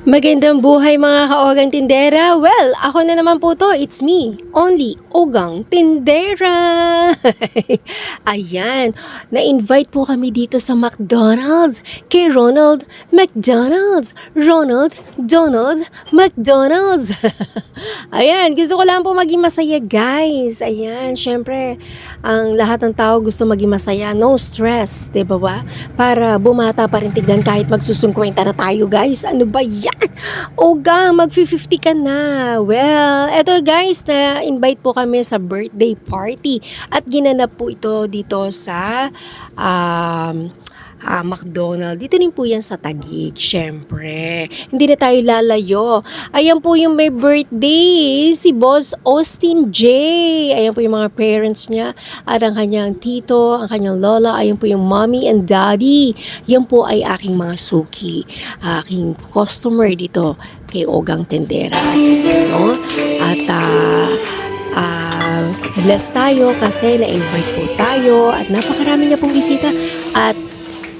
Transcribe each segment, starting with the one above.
Magandang buhay mga kaogang tindera. Well, ako na naman po to. It's me, only Ogang Tindera. Ayan, na-invite po kami dito sa McDonald's kay Ronald McDonald's. Ronald Donald McDonald's. Ayan, gusto ko lang po maging masaya guys. Ayan, syempre, ang lahat ng tao gusto maging masaya. No stress, di ba ba? Para bumata pa rin tignan kahit magsusungkwenta na tayo guys. Ano ba yan? Ogang, mag-50 ka na. Well, eto guys, na-invite po kami sa birthday party. At ginanap po ito dito sa McDonald's. Dito rin po yan sa Taguig, syempre. Hindi na tayo lalayo. Ayan po yung may birthday, si Boss Austin J. Ayan po yung mga parents niya at ang kanyang tito, ang kanyang lola. Ayan po yung mommy and daddy. Yan po ay aking mga suki, aking customer dito kay Ogang Tendera. No? At blessed tayo kasi na-invite po tayo at napakarami niya pong bisita at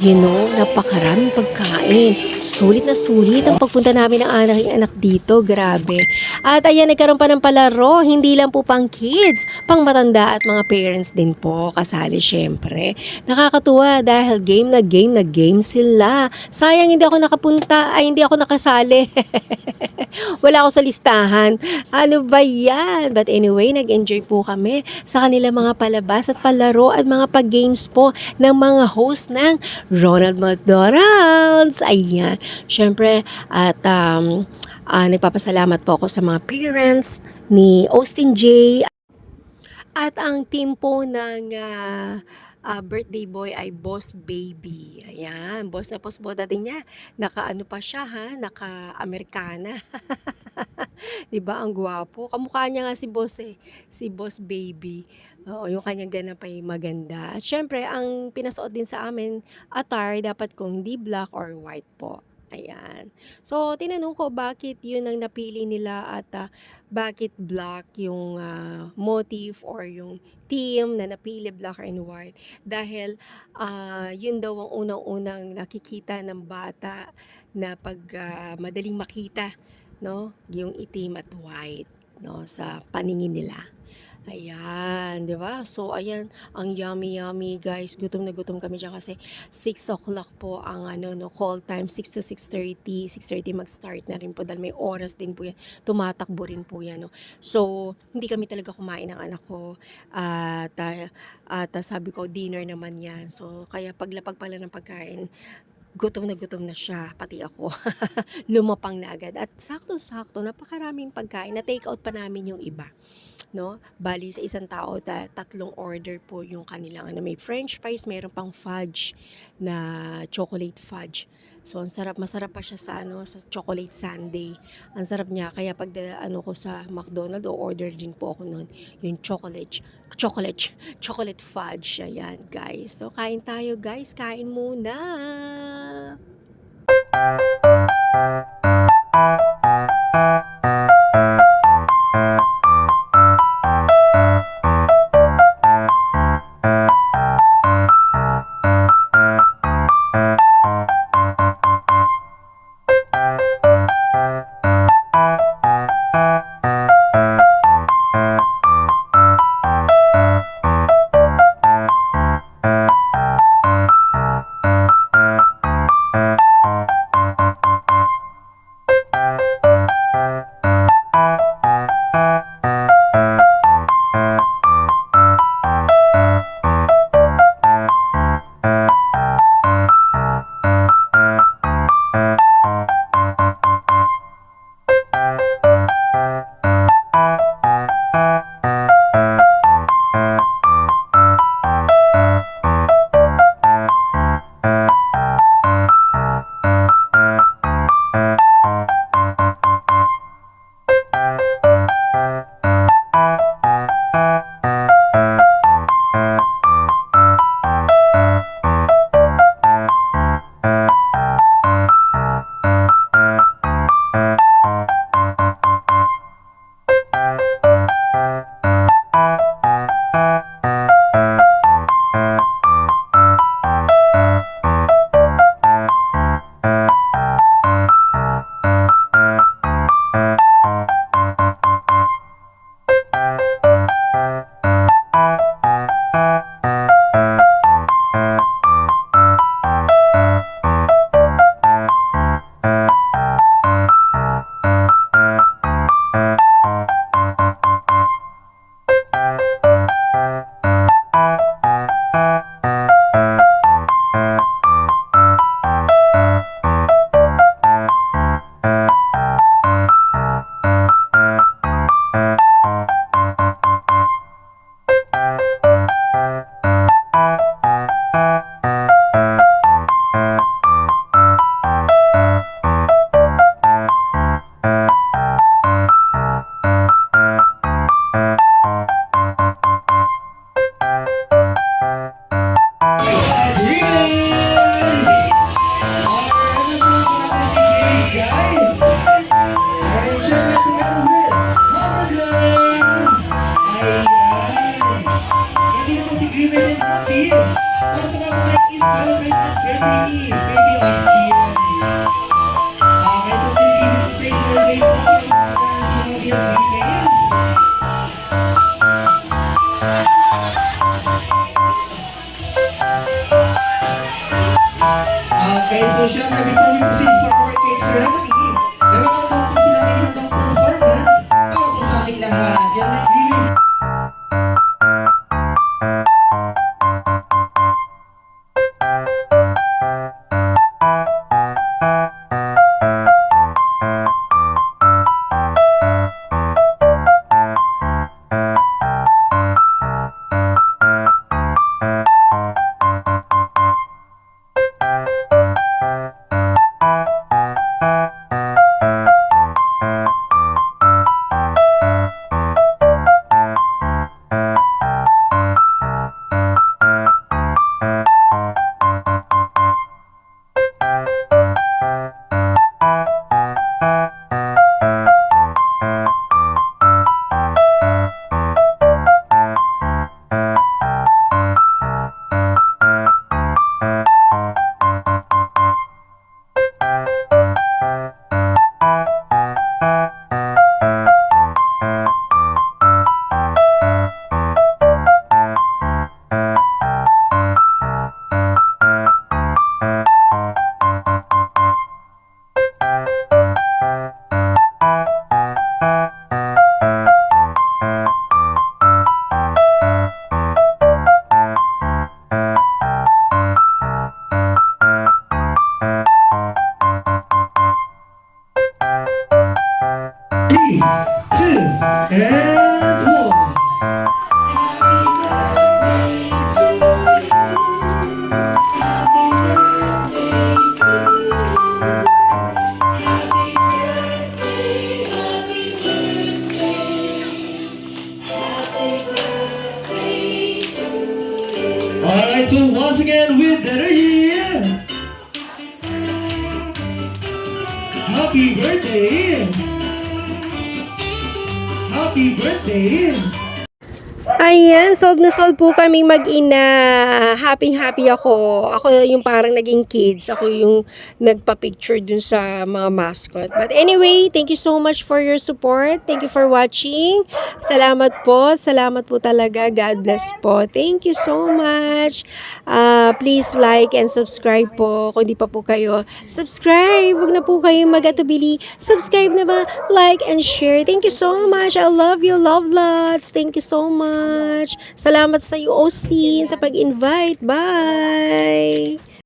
napakaraming pagkain. Sulit na sulit ang pagpunta namin ng anak dito. Grabe. At ayan, nagkaroon pa ng palaro. Hindi lang po pang kids, pang matanda at mga parents din po kasali syempre. Nakakatuwa dahil game na game sila. Sayang hindi ako nakapunta, hindi ako nakasali. Wala ako sa listahan. Ano ba yan? But anyway, nag-enjoy po kami sa kanila mga palabas at palaro at mga pag-games po ng mga host ng Ronald McDonald's. Ayan. Syempre, at nagpapasalamat po ako sa mga parents ni Austin J. At ang team po ng birthday boy ay Boss Baby. Ayan, boss na boss po dating niya. Naka-ano pa siya ha, naka-Amerikana. 'Di ba ang gwapo? Kamukha niya nga si Boss si Boss Baby. Oo, yung kanyang ganap ay maganda. At syempre, ang pinasuot din sa amin, attire dapat kung di black or white po. Ayan. So, tinanong ko bakit yun ang napili nila at bakit black yung motif or yung theme na napili black and white. Dahil yun daw ang unang-unang nakikita ng bata na pag madaling makita, no? Yung itim at white, no? Sa paningin nila. Ayan, 'di ba? So ayan, ang yummy guys. Gutom na gutom kami diyan kasi 6 o'clock po ang call time, 6 to 6:30. 6:30 mag-start na rin po dahil may oras din po yan. Tumatakbo rin po yan, no. So, hindi kami talaga kumain ng anak ko. At sabi ko dinner naman yan. So, kaya paglapag pala ng pagkain, gutom na siya, pati ako. Lumapang na agad. At sakto-sakto, napakaraming pagkain. Na-take out pa namin yung iba. No? Bali sa isang tao, tatlong order po yung kanilang may french fries, mayroon pang fudge na chocolate fudge. So ang sarap, masarap pa siya sa sa chocolate sundae. Ang sarap niya kaya pag ko sa McDonald's o order din po ako noon yung chocolate fudge. Ayan, guys. So kain tayo, guys. Kain muna. birthday ni Baby Austin. Kaya po din yung birthday po yung weekend. Okay, so syempre before we proceed for our cake ceremony, meron lang po silang ihandang performance para po sa ating lahat. Yan, we will Three, two, and one. Alright, so once again, with better year. Happy birthday! Happy birthday! Ayan, solve na solve po kaming mag-ina. Happy ako. Ako yung parang naging kids. Ako yung nagpa-picture dun sa mga mascot. But anyway, thank you so much for your support. Thank you for watching. Salamat po. Salamat po talaga. God bless po. Thank you so much. Please like and subscribe po. Kung di pa po kayo, subscribe. Huwag na po kayong mag-atubili. Subscribe na ba? Like and share. Thank you so much. I love you. Love lots. Thank you so much. Salamat sa iyo, Austin, sa pag-invite. Bye!